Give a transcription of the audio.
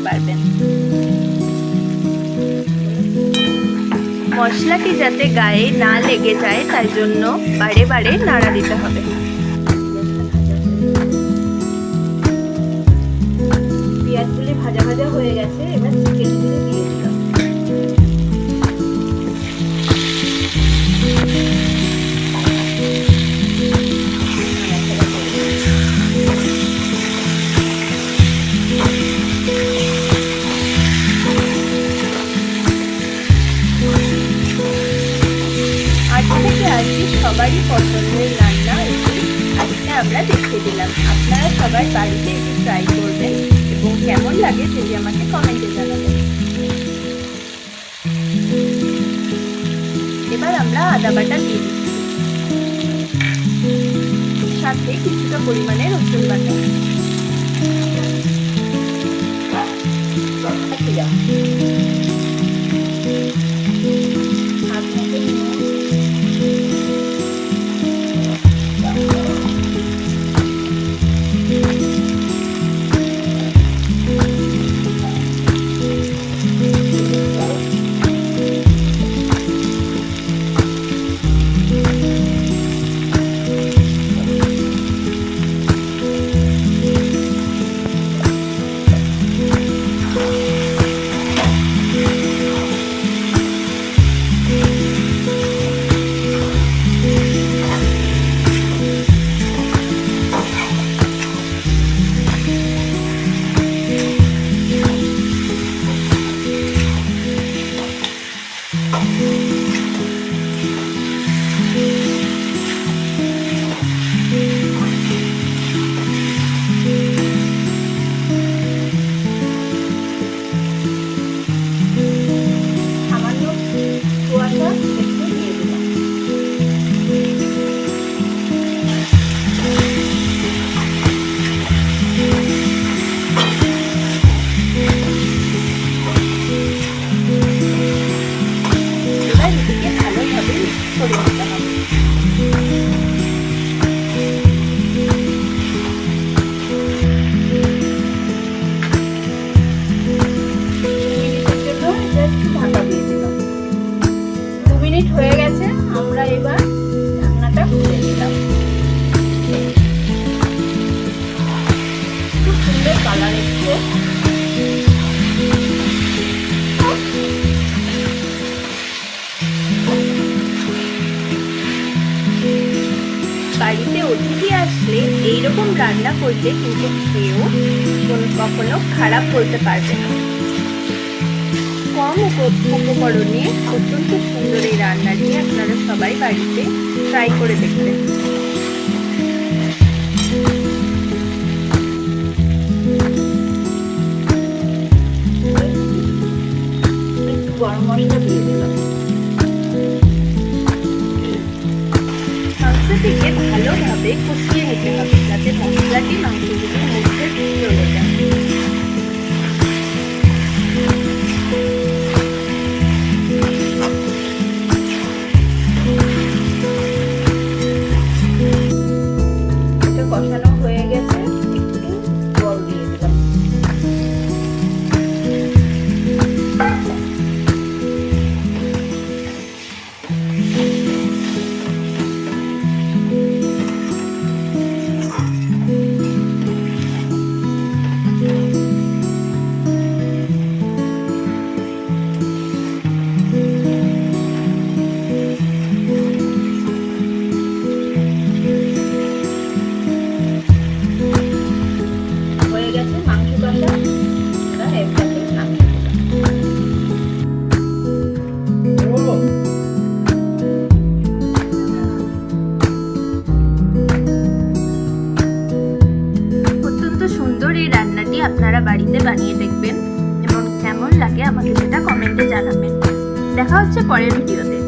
পারবেন। মশলাটি যাতে গায়ে না লেগে যায় তাই জন্য বারে বারে নাড়া দিতে হবে। পেঁয়াজগুলি ভাজা ভাজা হয়ে গেছে, এবার চিকেনগুলো দিয়ে দিলাম। সবারই পছন্দের রান্না এটি আজকে আমরা দেখিয়ে দিলাম। আপনারা সবার বাড়িতে এটি ট্রাই করবেন এবং কেমন লাগে সেটি আমাকে কমেন্টে জানাবেন। এবার আমরা আদা বাটা দিয়ে দিচ্ছি, সাথে কিছুটা পরিমাণে রসুন বাটা। হয়ে গেছে, আমরা এবার ঢাকনাটা খুলে দিলাম। খুব সুন্দর কালার এসছে। বাড়িতে অতিথি আসলে এইরকম রান্না করলে কিন্তু কেউ কখনো খারাপ বলতে পারবে না। কম উপকরণে অত্যন্ত সুন্দর এই রান্নাটি আপনারা সবাই বাড়িতে ট্রাই করে দেখবেন। একটু গরম মশলা দিয়ে দিলাম। মাংসটিকে ভালোভাবে কষিয়ে নিতে হবে যাতে মশলাটি মাংসগুলোর মধ্যে চলে যায়। কষানো হয়ে গেছে, একটু জল দিয়ে দিলাম। আপনারা বাড়িতে বানিয়ে দেখবেন এবং কেমন লাগে আমাকে সেটা কমেন্টে জানাবেন। দেখা হচ্ছে পরের ভিডিওতে।